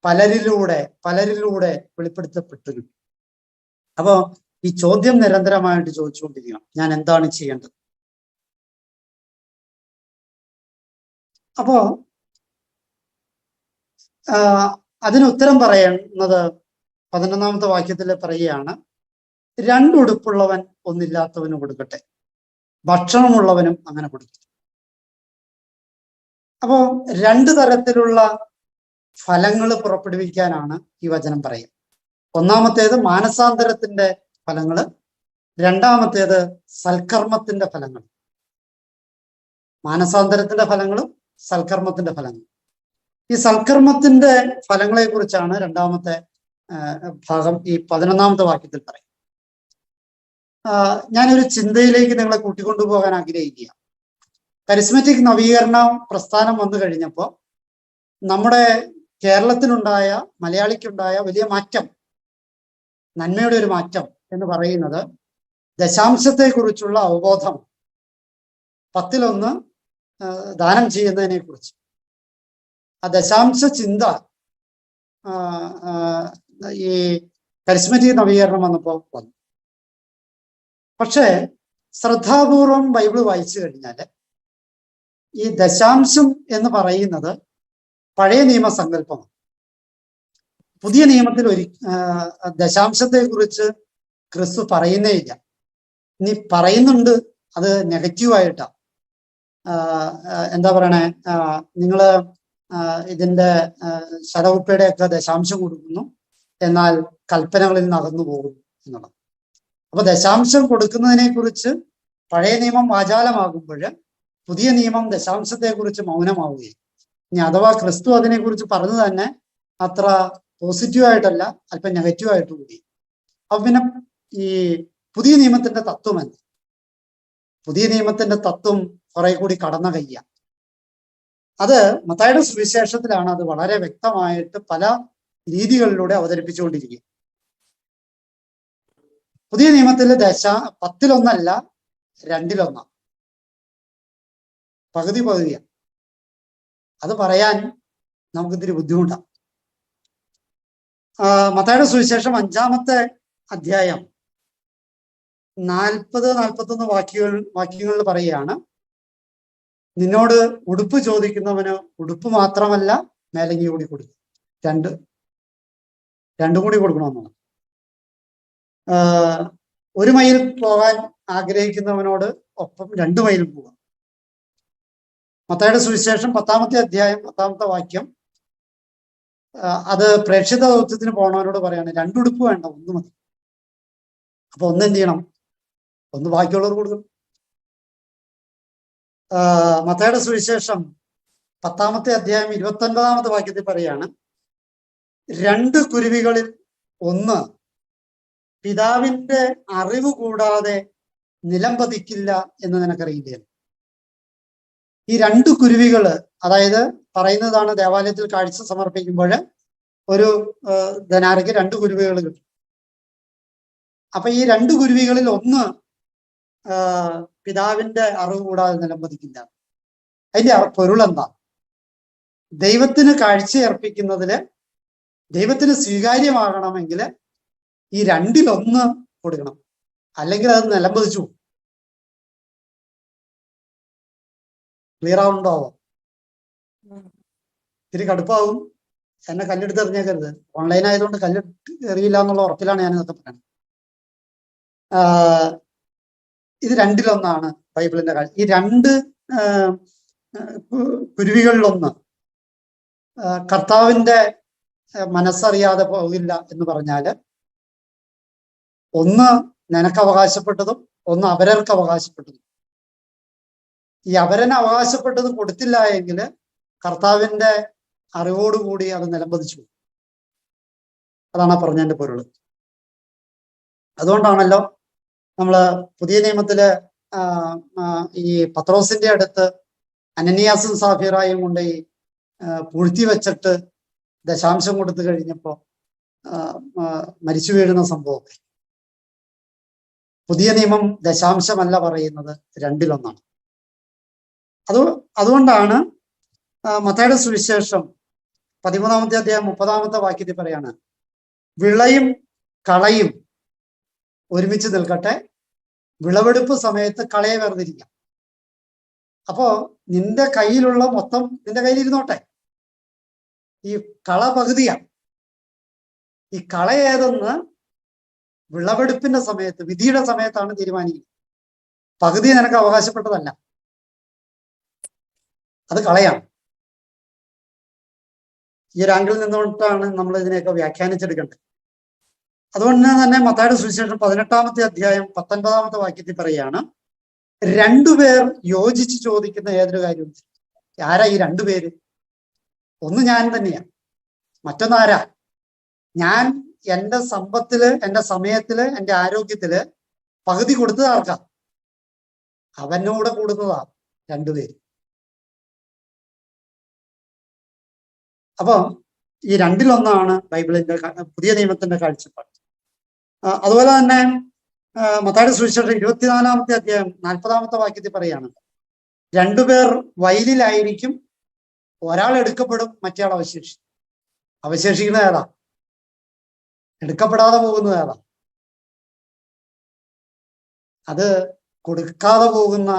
പലരിലൂടെ വെളിപ്പെടുത്തപ്പെട്ടു കിട്ടും. അപ്പോ ഈ ചോദ്യം നിരന്തരമായിട്ട് ചോദിച്ചുകൊണ്ടിരിക്കണം, ഞാൻ എന്താണ് ചെയ്യേണ്ടത്? അപ്പോ അതിന് ഉത്തരം പറയുന്നത് 11ാമത്തെ വാക്യത്തിൽ പറയുകയാണ്, രണ്ടുടുപ്പുള്ളവൻ ഒന്നില്ലാത്തവന് കൊടുക്കട്ടെ, ഭക്ഷണമുള്ളവനും അങ്ങനെ കൊടുക്കട്ടെ. അപ്പോ 2 തരത്തിലുള്ള ഫലങ്ങൾ പുറപ്പെടുവിക്കാനാണ് ഈ വചനം പറയുക. ഒന്നാമത്തേത് മാനസാന്തരത്തിന്റെ ഫലങ്ങള്, രണ്ടാമത്തേത് സൽക്കർമ്മത്തിന്റെ ഫലങ്ങൾ. മാനസാന്തരത്തിന്റെ ഫലങ്ങളും സൽക്കർമ്മത്തിന്റെ ഫലങ്ങളും. ഈ സൽക്കർമ്മത്തിന്റെ ഫലങ്ങളെ കുറിച്ചാണ് 2ാമത്തെ ഭാഗം ഈ 11ാമത്തെ വാക്യത്തിൽ പറയും. ഞാനൊരു ചിന്തയിലേക്ക് നിങ്ങളെ കൂട്ടിക്കൊണ്ടുപോകാൻ ആഗ്രഹിക്കുക. കരിസ്മറ്റിക് നവീകരണ പ്രസ്ഥാനം വന്നു കഴിഞ്ഞപ്പോൾ നമ്മുടെ കേരളത്തിനുണ്ടായ, മലയാളിക്കുണ്ടായ വലിയ മാറ്റം, നന്മയുടെ ഒരു മാറ്റം എന്ന് പറയുന്നത് ദശാംശത്തെക്കുറിച്ചുള്ള അവബോധം, 10 ദാനം ചെയ്യുന്നതിനെ കുറിച്ച്. ആ ദശാംശ ചിന്ത ഈ കരിസ്മറ്റിക് നവീകരണം വന്നപ്പോൾ വന്നു. പക്ഷേ ശ്രദ്ധാപൂർവം ബൈബിൾ വായിച്ചു കഴിഞ്ഞാൽ ഈ ദശാംശം എന്ന് പറയുന്നത് പഴയ നിയമസങ്കല്പമാണ്. പുതിയ നിയമത്തിൽ ദശാംശത്തെ കുറിച്ച് ക്രിസ്തു പറയുന്നേ ഇല്ല. ഇനി പറയുന്നുണ്ട്, അത് നെഗറ്റീവായിട്ടാണ്. എന്താ പറയണേ, നിങ്ങള് ഇതിന്റെ ശതകുപ്പയുടെ ഒക്കെ ദശാംശം കൊടുക്കുന്നു, എന്നാൽ കൽപ്പനകളിൽ നിന്ന് അകന്നു പോകുന്നു എന്നുള്ളത്. അപ്പൊ ദശാംശം കൊടുക്കുന്നതിനെ കുറിച്ച് പഴയ നിയമം വാചാലമാകുമ്പോൾ പുതിയ നിയമം ദശാംശത്തെ കുറിച്ച് മൗനമാവുകയും, ഇനി അഥവാ ക്രിസ്തു അതിനെക്കുറിച്ച് പറഞ്ഞു തന്നെ അത്ര പോസിറ്റീവായിട്ടല്ല, അല്പം നെഗറ്റീവായിട്ട് കൂടി. അപ്പൊ പിന്നെ ഈ പുതിയ നിയമത്തിന്റെ തത്വം എന്ത്? പുതിയ നിയമത്തിന്റെ തത്വം കുറെ കൂടി കടന്ന കയ്യ. അത് മത്തായിയുടെ സുവിശേഷത്തിലാണ് അത് വളരെ വ്യക്തമായിട്ട് പല രീതികളിലൂടെ അവതരിപ്പിച്ചുകൊണ്ടിരിക്കുക. പുതിയ നിയമത്തിൽ 10-1 2-1, പകുതി പകുതിയാണ്. അത് പറയാൻ നമുക്കിത്തിരി ബുദ്ധിമുട്ടാണ്. മത്തായിയുടെ സുവിശേഷം 5-ാമത്തെ അധ്യായം 40-41 വാക്യങ്ങളിൽ പറയുകയാണ്, നിന്നോട് ഉടുപ്പ് ചോദിക്കുന്നവന് ഉടുപ്പ് മാത്രമല്ല മേലങ്കി കൂടി കൊടുക്കും. രണ്ടും കൂടി കൊടുക്കണമെന്നാണ്. 1 മൈൽ പോകാൻ ആഗ്രഹിക്കുന്നവനോട് ഒപ്പം 2 മൈൽ പോകാം. മത്തായിയുടെ സുവിശേഷം 10-ാമത്തെ അധ്യായം 10-ാമത്തെ വാക്യം, അത് പ്രേക്ഷിത ദൗത്യത്തിന് പോണവനോട് പറയാണ്, 2 ഉടുപ്പ് വേണ്ട, 1 മതി. അപ്പൊ ഒന്ന് എന്ത് ചെയ്യണം? 1 ബാക്കിയുള്ളവർ കൊടുക്കണം. മത്തായിയുടെ സുവിശേഷം 10-ാമത്തെ അധ്യായം 29-ാമത്തെ വാക്യത്തിൽ പറയാണ്, 2 കുരുവികളിൽ 1 പിതാവിന്റെ അറിവ് കൂടാതെ നിലം പതിക്കില്ല എന്ന് നിനക്കറിയില്ലേ? ഈ 2 കുരുവികള്, അതായത് പറയുന്നതാണ്, ദേവാലയത്തിൽ കാഴ്ച സമർപ്പിക്കുമ്പോൾ ഒരു ധനാരയ്ക്ക് 2 കുരുവികൾ കിട്ടും. അപ്പൊ ഈ 2 കുരുവികളിൽ 1 പിതാവിന്റെ അറിവ് കൂടാതെ നിലം പതിക്കില്ല. അതിന്റെ പൊരുളെന്താ? ദൈവത്തിന് കാഴ്ചയർപ്പിക്കുന്നതില് ദൈവത്തിന് സ്വീകാര്യമാകണമെങ്കിൽ ഈ 2-1 കൊടുക്കണം, അല്ലെങ്കിൽ അത് നിലം പതിച്ചു പോകും. ക്ലിയർ ആവുന്നുണ്ടോ? ഇത്തിരി കടുപ്പാവും. എന്നെ കല്ലെടുത്ത് എറിഞ്ഞേക്കരുത്. ഓൺലൈൻ ആയതുകൊണ്ട് കല്ലെടുത്ത് എറിയില്ല എന്നുള്ള ഉറപ്പിലാണ് ഞാൻ ഇതൊക്കെ പറയുന്നത്. ഇത് 2-1 ബൈബിളിന്റെ കാര്യം. ഈ 2 കുരുവികളിൽ 1 കർത്താവിന്റെ മനസ്സറിയാതെ പോകില്ല എന്ന് പറഞ്ഞാല്, 1 നിനക്ക് അവകാശപ്പെട്ടതും 1 അപരർക്ക് അവകാശപ്പെട്ടതും. ഈ അപരന് അവകാശപ്പെട്ടത് കൊടുത്തില്ല എങ്കിൽ കർത്താവിന്റെ അറിവോടുകൂടി അത് നിലംപതിച്ചു. അതാണ് പറഞ്ഞതിന്റെ പൊരുള്. അതുകൊണ്ടാണല്ലോ നമ്മള് പുതിയ നിയമത്തില് ഈ പത്രോസിന്റെ അടുത്ത് അനനിയാസും സാഫീറായും കൊണ്ട് ഈ പൂഴ്ത്തി വെച്ചിട്ട് ദശാംശം കൊടുത്തു കഴിഞ്ഞപ്പോ മരിച്ചു വീഴുന്ന സംഭവമൊക്കെ. പുതിയ നിയമം ദശാംശമല്ല പറയുന്നത്, 2-1. അതുകൊണ്ടാണ് മത്തായിയുടെ സുവിശേഷം 13-ാമത്തെ അധ്യായം 30-ാമത്തെ വാക്യത്തിൽ പറയാണ്, വിളയും കളയും ഒരുമിച്ച് നിൽക്കട്ടെ, വിളവെടുപ്പ് സമയത്ത് കളയെ വേർതിരിക്കാം. അപ്പോ നിന്റെ കയ്യിലുള്ള മൊത്തം നിന്റെ കയ്യിലിരുന്നോട്ടെ. ഈ കള പകുതിയാണ്. ഈ കള ഏതെന്ന് വിളവെടുപ്പിന്റെ സമയത്ത്, വിധിയുടെ സമയത്താണ് തീരുമാനിക്കുന്നത്. പകുതി നിനക്ക് അവകാശപ്പെട്ടതല്ല, അത് കളയാണ്. ഈ ഒരു ആംഗിളിൽ നിന്നുകൊണ്ടാണ് നമ്മൾ ഇതിനെയൊക്കെ വ്യാഖ്യാനിച്ചെടുക്കേണ്ടത്. അതുകൊണ്ട് തന്നെ മത്തായിയുടെ സുവിശേഷം 18-ാമത്തെ അധ്യായം 19-ാമത്തെ വാക്യത്തിൽ പറയാണ്, 2 പേർ യോജിച്ച് ചോദിക്കുന്ന ഏതൊരു കാര്യവും. ആരാ ഈ 2 പേര്? 1 ഞാൻ തന്നെയാണ്, മറ്റൊന്നാരാ? ഞാൻ എൻ്റെ സമ്പത്തില്, എൻ്റെ സമയത്തില്, എൻ്റെ ആരോഗ്യത്തില് പകുതി കൊടുത്തത് ആർക്കാ? അവനോട് കൂടുന്നതാ. രണ്ടുപേര്. അപ്പൊ ഈ രണ്ടിലൊന്നാണ് ബൈബിളിന്റെ പുതിയ നിയമത്തിന്റെ കാഴ്ചപ്പാട്. അതുപോലെ തന്നെ മത്തായിയുടെ സുവിശേഷം 24-ാമത്തെ അധ്യായം 40-ാമത്തെ വാക്യത്തിൽ പറയാണ്, രണ്ടുപേർ വയലിലായിരിക്കും, ഒരാൾ എടുക്കപ്പെടും, മറ്റേ ആൾ അവശേഷിക്കും. അവശേഷിക്കുന്നത് ഏതാ? എടുക്കപ്പെടാതെ പോകുന്നത് ഏതാ? അത് കൊടുക്കാതെ പോകുന്ന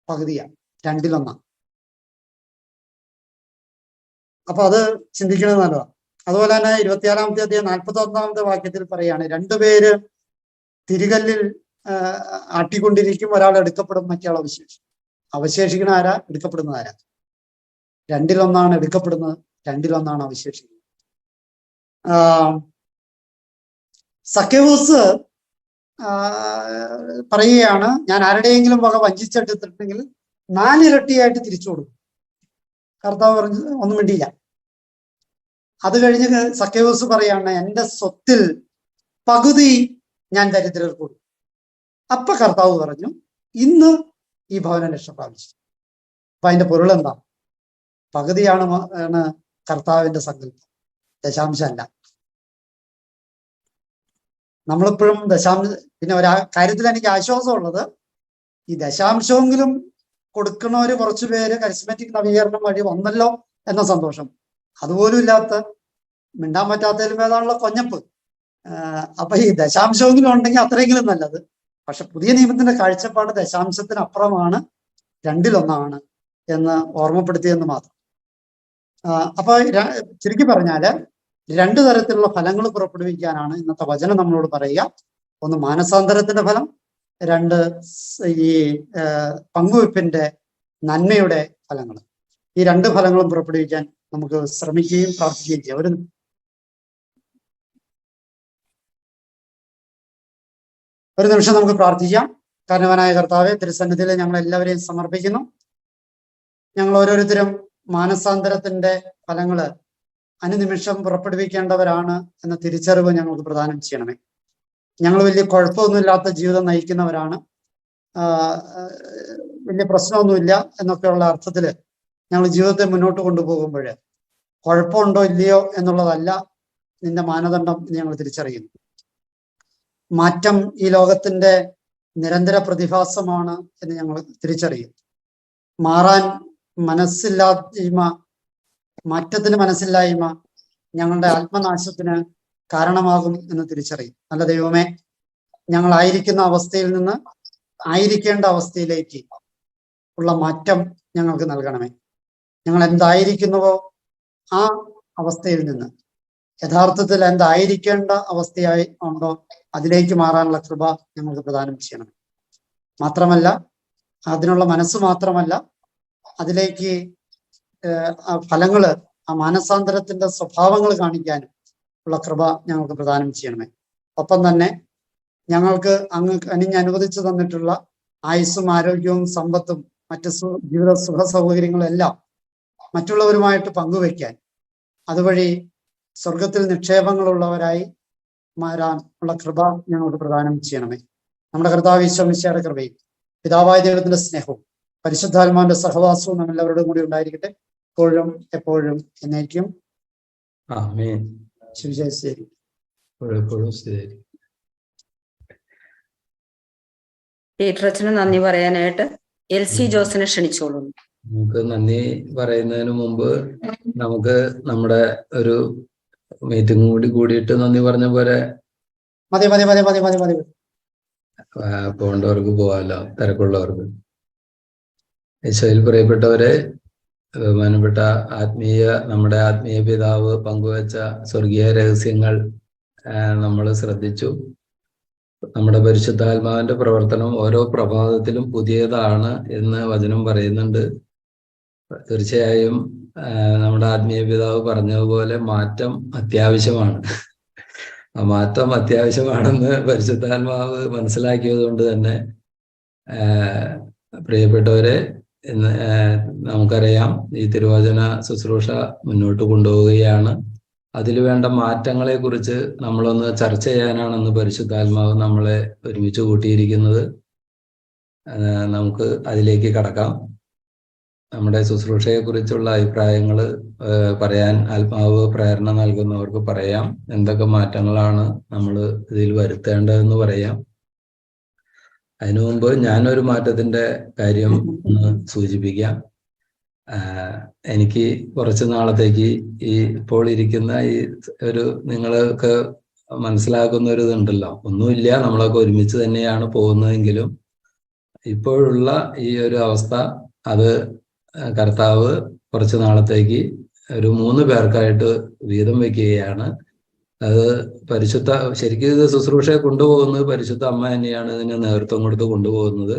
പകുതിയാണ്, രണ്ടിലൊന്നാണ്. അപ്പൊ അത് ചിന്തിക്കുന്നത് നല്ലതാണ്. അതുപോലെ തന്നെ 26-ാമത്തെ അധ്യായം 41-ാമത്തെ വാക്യത്തിൽ പറയാണ്, രണ്ടുപേര് തിരികല്ലിൽ ആട്ടിക്കൊണ്ടിരിക്കും, ഒരാൾ എടുക്കപ്പെടും, മറ്റേ ആൾ അവശേഷിക്കും. അവശേഷിക്കുന്ന ആരാ? എടുക്കപ്പെടുന്നത് ആരാ? രണ്ടിലൊന്നാണ് എടുക്കപ്പെടുന്നത്, രണ്ടിലൊന്നാണ് അവശേഷിക്കുന്നത്. സക്കേവൂസ് പറയുകയാണ്, ഞാൻ ആരുടെയെങ്കിലും വക വഞ്ചിച്ചെടുത്തിട്ടുണ്ടെങ്കിൽ 4 ഇരട്ടിയായിട്ട് തിരിച്ചു കൊടുക്കും. കർത്താവ് പറഞ്ഞു, ഒന്നും വേണ്ടിയില്ല. അത് കഴിഞ്ഞ് സക്കേവൂസ് പറയാണ്, എൻ്റെ സ്വത്തിൽ പകുതി ഞാൻ ദരിദ്രർക്ക് കൊടുക്കും. അപ്പൊ കർത്താവ് പറഞ്ഞു, ഇന്ന് ഈ ഭവനം രക്ഷ പ്രാപിച്ചു. അപ്പൊ അതിന്റെ പൊരുൾ എന്താ? പകുതിയാണ് കർത്താവിന്റെ സങ്കല്പം, ദശാംശമല്ല. നമ്മളിപ്പോഴും പിന്നെ കാര്യത്തിൽ എനിക്ക് ആശ്വാസമുള്ളത്, ഈ ദശാംശമെങ്കിലും കൊടുക്കണവര് കുറച്ചു പേര് കരിസ്മാറ്റിക് നവീകരണം വഴി വന്നല്ലോ എന്ന സന്തോഷം. അതുപോലും ഇല്ലാത്ത, മിണ്ടാൻ പറ്റാത്തതിലും ഏതാണുള്ള കൊഞ്ഞപ്പ്. അപ്പൊ ഈ ദശാംശമെങ്കിലും ഉണ്ടെങ്കിൽ അത്രയെങ്കിലും നല്ലത്. പക്ഷെ പുതിയ നിയമത്തിന്റെ കാഴ്ചപ്പാട് ദശാംശത്തിന് അപ്പുറമാണ്, രണ്ടിലൊന്നാണ് എന്ന് ഓർമ്മപ്പെടുത്തിയെന്ന് മാത്രം. അപ്പൊ ചുരുക്കി പറഞ്ഞാല് 2 തരത്തിലുള്ള ഫലങ്ങൾ പുറപ്പെടുവിക്കാനാണ് ഇന്നത്തെ വചനം നമ്മളോട് പറയുക. ഒന്ന് മാനസാന്തരത്തിന്റെ ഫലം, 2 ഈ പങ്കുവെപ്പിന്റെ നന്മയുടെ ഫലങ്ങൾ. ഈ 2 ഫലങ്ങളും പുറപ്പെടുവിക്കാൻ നമുക്ക് ശ്രമിക്കുകയും പ്രാർത്ഥിക്കുകയും ചെയ്യാം. ഒരു നിമിഷം നമുക്ക് പ്രാർത്ഥിക്കാം. കാരണവനായ കർത്താവെ, തിരുസന്നിധിയിൽ ഞങ്ങൾ എല്ലാവരെയും സമർപ്പിക്കുന്നു. ഞങ്ങൾ ഓരോരുത്തരും മാനസാന്തരത്തിന്റെ ഫലങ്ങള് അനുനിമിഷം പുറപ്പെടുവിക്കേണ്ടവരാണ് എന്ന തിരിച്ചറിവ് ഞങ്ങൾക്ക് പ്രദാനം ചെയ്യണമേ. ഞങ്ങൾ വലിയ കുഴപ്പമൊന്നുമില്ലാത്ത ജീവിതം നയിക്കുന്നവരാണ്, വലിയ പ്രശ്നമൊന്നുമില്ല എന്നൊക്കെയുള്ള അർത്ഥത്തില് ഞങ്ങൾ ജീവിതത്തെ മുന്നോട്ട് കൊണ്ടുപോകുമ്പോൾ കുഴപ്പമുണ്ടോ ഇല്ലയോ എന്നുള്ളതല്ല നിന്റെ മാനദണ്ഡം എന്ന് ഞങ്ങൾ തിരിച്ചറിയുന്നു. മാറ്റം ഈ ലോകത്തിന്റെ നിരന്തര പ്രതിഭാസമാണ് എന്ന് ഞങ്ങൾ തിരിച്ചറിയും. മാറാൻ മനസ്സില്ലായ്മ, മാറ്റത്തിന് മനസ്സില്ലായ്മ ഞങ്ങളുടെ ആത്മനാശത്തിന് കാരണമാകും എന്ന് തിരിച്ചറിയും. നല്ല ദൈവമേ, ഞങ്ങളായിരിക്കുന്ന അവസ്ഥയിൽ നിന്ന് ആയിരിക്കേണ്ട അവസ്ഥയിലേക്ക് ഉള്ള മാറ്റം ഞങ്ങൾക്ക് നൽകണമേ. ഞങ്ങൾ എന്തായിരിക്കുന്നുവോ ആ അവസ്ഥയിൽ നിന്ന് യഥാർത്ഥത്തിൽ എന്തായിരിക്കേണ്ട അവസ്ഥയായി ഉണ്ടോ അതിലേക്ക് മാറാനുള്ള കൃപ ഞങ്ങൾക്ക് പ്രദാനം ചെയ്യണം. മാത്രമല്ല, അതിനുള്ള മനസ്സ് മാത്രമല്ല, അതിലേക്ക് ഫലങ്ങള്, ആ മാനസാന്തരത്തിന്റെ സ്വഭാവങ്ങൾ കാണിക്കാനും ഉള്ള കൃപ ഞങ്ങൾക്ക് പ്രദാനം ചെയ്യണമേ. ഒപ്പം തന്നെ ഞങ്ങൾക്ക് അങ്ങ് അനുവദിച്ചു തന്നിട്ടുള്ള ആയുസ്സും ആരോഗ്യവും സമ്പത്തും മറ്റ് ജീവിത സുഖ സൗകര്യങ്ങളും എല്ലാം മറ്റുള്ളവരുമായിട്ട് പങ്കുവയ്ക്കാൻ, അതുവഴി സ്വർഗത്തിൽ നിക്ഷേപങ്ങളുള്ളവരായി മാറാൻ ഉള്ള കൃപ ഞങ്ങൾക്ക് പ്രദാനം ചെയ്യണമേ. നമ്മുടെ കർത്താവ് ഈശോ മിശിഹായുടെ കൃപയും പിതാവായ ദൈവത്തിന്റെ സ്നേഹവും പരിശുദ്ധാത്മാവിന്റെ സഹവാസവും നമ്മളെല്ലാവരോടും കൂടി ഉണ്ടായിരിക്കട്ടെ, എപ്പോഴും എപ്പോഴും എന്നേക്കും. ആമേൻ. ശരി. പീറ്ററച്ചന് നന്ദി പറയാനായിട്ട് എൽസി ജോസിനെ ക്ഷണിച്ചോളൂ. നമുക്ക് നന്ദി പറയുന്നതിന് മുമ്പ് നമുക്ക് നമ്മുടെ ഒരു മീറ്റിംഗ് കൂടിയിട്ട് നന്ദി പറഞ്ഞ പോലെ പോകേണ്ടവർക്ക് പോകാമല്ലോ, തിരക്കുള്ളവർക്ക്. ഈശോയിൽ പ്രിയപ്പെട്ടവരെ, ബഹുമാനപ്പെട്ട നമ്മുടെ ആത്മീയ പിതാവ് പങ്കുവച്ച സ്വർഗീയ രഹസ്യങ്ങൾ നമ്മൾ ശ്രദ്ധിച്ചു. നമ്മുടെ പരിശുദ്ധാത്മാവിന്റെ പ്രവർത്തനം ഓരോ പ്രഭാതത്തിലും പുതിയതാണ് എന്ന് വചനം പറയുന്നുണ്ട്. തീർച്ചയായും നമ്മുടെ ആത്മീയ പിതാവ് പറഞ്ഞതുപോലെ മാറ്റം അത്യാവശ്യമാണ്. ആ മാറ്റം അത്യാവശ്യമാണെന്ന് പരിശുദ്ധാത്മാവ് മനസ്സിലാക്കിയത് കൊണ്ട് തന്നെ പ്രിയപ്പെട്ടവരെ, നമുക്കറിയാം ഈ തിരുവചന ശുശ്രൂഷ മുന്നോട്ട് കൊണ്ടുപോവുകയാണ്. അതിൽ വേണ്ട മാറ്റങ്ങളെ കുറിച്ച് നമ്മളൊന്ന് ചർച്ച ചെയ്യാനാണെന്ന് പരിശുദ്ധാത്മാവ് നമ്മളെ ഒരുമിച്ച് കൂട്ടിയിരിക്കുന്നത്. നമുക്ക് അതിലേക്ക് കടക്കാം. നമ്മുടെ ശുശ്രൂഷയെ കുറിച്ചുള്ള അഭിപ്രായങ്ങൾ പറയാൻ ആത്മാവ് പ്രേരണ നൽകുന്നവർക്ക് പറയാം. എന്തൊക്കെ മാറ്റങ്ങളാണ് നമ്മൾ ഇതിൽ വരുത്തേണ്ടതെന്ന് പറയാം. അതിനു മുമ്പ് ഞാനൊരു മാറ്റത്തിന്റെ കാര്യം ഒന്ന് സൂചിപ്പിക്കാം. എനിക്ക് കുറച്ച് നാളത്തേക്ക് ഈ ഇപ്പോൾ ഇരിക്കുന്ന ഈ ഒരു നിങ്ങൾക്ക് മനസ്സിലാക്കുന്ന ഒരു ഇതുണ്ടല്ലോ, ഒന്നുമില്ല, നമ്മളൊക്കെ ഒരുമിച്ച് തന്നെയാണ് പോകുന്നതെങ്കിലും ഇപ്പോഴുള്ള ഈ ഒരു അവസ്ഥ അത് കർത്താവ് കുറച്ച് നാളത്തേക്ക് ഒരു 3 പേർക്കായിട്ട് വീതം വെക്കുകയാണ്. അത് പരിശുദ്ധ, ശരിക്കും ഇത് ശുശ്രൂഷയെ കൊണ്ടുപോകുന്നത് പരിശുദ്ധ അമ്മ തന്നെയാണ് ഇതിന് നേതൃത്വം കൊടുത്ത് കൊണ്ടുപോകുന്നത്.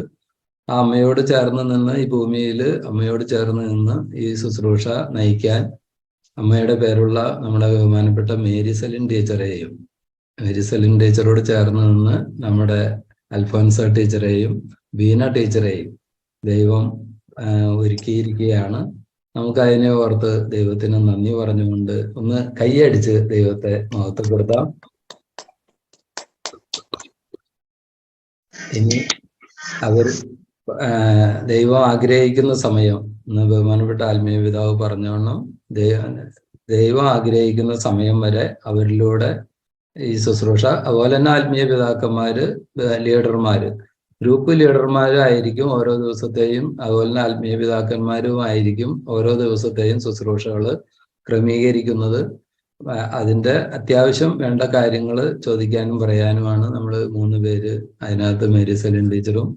ആ അമ്മയോട് ചേർന്ന് നിന്ന്, ഈ ഭൂമിയിൽ അമ്മയോട് ചേർന്ന് നിന്ന് ഈ ശുശ്രൂഷ നയിക്കാൻ അമ്മയുടെ പേരുള്ള നമ്മുടെ ബഹുമാനപ്പെട്ട മേരി സെലിൻ ടീച്ചറെയും, മേരി സെലിൻ ടീച്ചറോട് ചേർന്ന് നിന്ന് നമ്മുടെ അൽഫോൻസ ടീച്ചറെയും ബീന ടീച്ചറെയും ദൈവം ഒരുക്കിയിരിക്കുകയാണ്. നമുക്ക് അതിനെ ഓർത്ത് ദൈവത്തിന് നന്ദി പറഞ്ഞുകൊണ്ട് ഒന്ന് കൈയടിച്ച് ദൈവത്തെ മഹത്വപ്പെടുത്താം. ഇനി അവർ ദൈവം ആഗ്രഹിക്കുന്ന സമയം, ഇന്ന് ബഹുമാനപ്പെട്ട ആത്മീയ പിതാവ് പറഞ്ഞോണം, ദൈവം ആഗ്രഹിക്കുന്ന സമയം വരെ അവരിലൂടെ ഈ ശുശ്രൂഷ, അതുപോലെ തന്നെ ആത്മീയ പിതാക്കന്മാര്, ലീഡർമാര്, ഗ്രൂപ്പ് ലീഡർമാരായിരിക്കും ഓരോ ദിവസത്തെയും, അതുപോലെ തന്നെ ആത്മീയ പിതാക്കന്മാരുമായിരിക്കും ഓരോ ദിവസത്തെയും ശുശ്രൂഷകൾ ക്രമീകരിക്കുന്നത്. അതിന്റെ അത്യാവശ്യം വേണ്ട കാര്യങ്ങൾ ചോദിക്കാനും പറയാനുമാണ് നമ്മൾ 3 പേര് അതിനകത്ത്, മേരി സെലിൻ ടീച്ചറും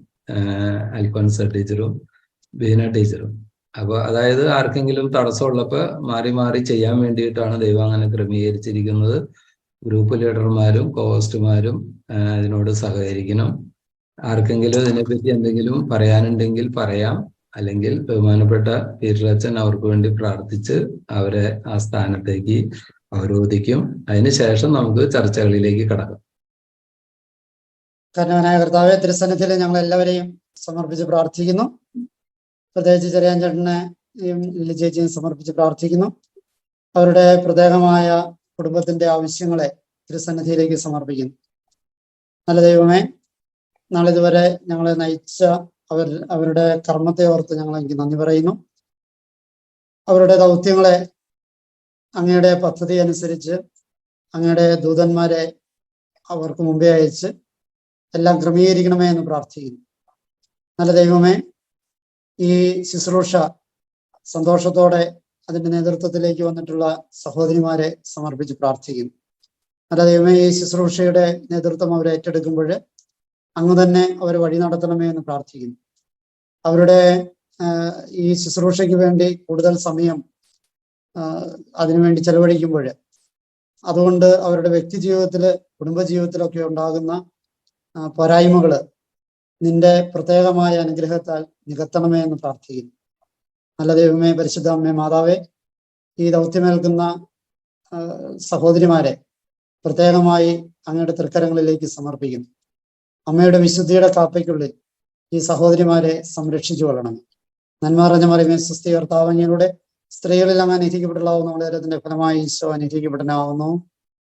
അൽഫോൻസ ടീച്ചറും ബീന ടീച്ചറും. അപ്പൊ അതായത് ആർക്കെങ്കിലും തടസ്സമുള്ളപ്പോൾ മാറി മാറി ചെയ്യാൻ വേണ്ടിയിട്ടാണ് ദൈവം അങ്ങനെ ക്രമീകരിച്ചിരിക്കുന്നത്. ഗ്രൂപ്പ് ലീഡർമാരും കോഹോസ്റ്റുമാരും ഇതിനോട് സഹകരിക്കണം. ആർക്കെങ്കിലും ഇതിനെപ്പറ്റി എന്തെങ്കിലും പറയാനുണ്ടെങ്കിൽ പറയാം, അല്ലെങ്കിൽ ബഹുമാനപ്പെട്ട പീറ്റർ അച്ഛൻ അവർക്ക് വേണ്ടി പ്രാർത്ഥിച്ച് അവരെ ആ സ്ഥാനത്തേക്ക് അവരോധിക്കും. അതിനുശേഷം നമുക്ക് ചർച്ചകളിലേക്ക് കടക്കാം. കരുണാനായ കർത്താവേ, തിരുസന്നിധിയിൽ ഞങ്ങൾ എല്ലാവരെയും സമർപ്പിച്ച് പ്രാർത്ഥിക്കുന്നു. പ്രത്യേകിച്ച് ചെറിയാൻ ചേട്ടനെയും ലില്ലി ചേച്ചിയും സമർപ്പിച്ച് പ്രാർത്ഥിക്കുന്നു. അവരുടെ പ്രത്യേകമായ കുടുംബത്തിന്റെ ആവശ്യങ്ങളെ തിരുസന്നിധിയിലേക്ക് സമർപ്പിക്കുന്നു. നല്ല ദൈവമേ, നാളിതുവരെ ഞങ്ങളെ നയിച്ച അവരുടെ കർമ്മത്തെ ഓർത്ത് ഞങ്ങൾ എനിക്ക് നന്ദി പറയുന്നു. അവരുടെ ദൗത്യങ്ങളെ അങ്ങയുടെ പദ്ധതി അനുസരിച്ച് അങ്ങയുടെ ദൂതന്മാരെ അവർക്ക് മുമ്പേ അയച്ച് എല്ലാം ക്രമീകരിക്കണമേ എന്ന് പ്രാർത്ഥിക്കുന്നു. നല്ല ദൈവമേ, ഈ ശുശ്രൂഷ സന്തോഷത്തോടെ അതിന്റെ നേതൃത്വത്തിലേക്ക് വന്നിട്ടുള്ള സഹോദരിമാരെ സമർപ്പിച്ച് പ്രാർത്ഥിക്കുന്നു. നല്ല ദൈവമേ, ഈ ശുശ്രൂഷയുടെ നേതൃത്വം അവർ ഏറ്റെടുക്കുമ്പോൾ അങ്ങ് തന്നെ അവർ വഴി നടത്തണമേ എന്ന് പ്രാർത്ഥിക്കുന്നു. അവരുടെ ഈ ശുശ്രൂഷയ്ക്ക് വേണ്ടി കൂടുതൽ സമയം അതിനുവേണ്ടി ചെലവഴിക്കുമ്പോൾ അതുകൊണ്ട് അവരുടെ വ്യക്തി ജീവിതത്തില്, കുടുംബജീവിതത്തിലൊക്കെ ഉണ്ടാകുന്ന പോരായ്മകള് നിന്റെ പ്രത്യേകമായ അനുഗ്രഹത്താൽ നികത്തണമേ എന്ന് പ്രാർത്ഥിക്കുന്നു. നല്ല ദൈവമേ, പരിശുദ്ധ അമ്മേ, മാതാവേ, ഈ ദൗത്യമേൽക്കുന്ന സഹോദരിമാരെ പ്രത്യേകമായി അങ്ങയുടെ തൃക്കരങ്ങളിലേക്ക് സമർപ്പിക്കുന്നു. അമ്മയുടെ വിശുദ്ധിയുടെ കാപ്പയ്ക്കുള്ളിൽ ഈ സഹോദരിമാരെ സംരക്ഷിച്ചു കൊള്ളണം. നന്മറിഞ്ഞ മറിയമേ, സ്വസ്തി, കർത്താവ് അങ്ങയിലൂടെ സ്ത്രീകളിൽ അങ്ങ് അനുഗ്രഹിക്കപ്പെട്ടുള്ളാവുന്നു. നമ്മുടെ ഫലമായി ഈശോ അനുഗ്രഹിക്കപ്പെടാവുന്നു.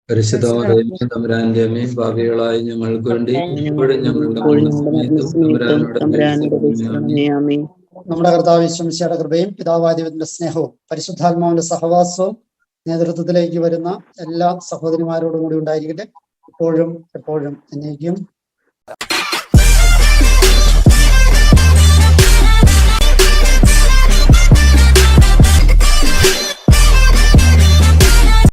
പരിശുദ്ധ മറിയമേ, തമ്പുരാന്റെ അമ്മേ, പാപികളായ ഞങ്ങൾക്ക് വേണ്ടി ഇപ്പോഴും ഞങ്ങളുടെ നമ്മുടെ കർത്താവ് യേശുമിശിഹായുടെ കൃപയും പിതാവായ ദൈവത്തിന്റെ സ്നേഹവും പരിശുദ്ധാത്മാവിന്റെ സഹവാസവും നേതൃത്വത്തിലേക്ക് വരുന്ന എല്ലാ സഹോദരിമാരോടും കൂടി ഉണ്ടായിരിക്കട്ടെ, ഇപ്പോഴും എപ്പോഴും എന്നേക്കും.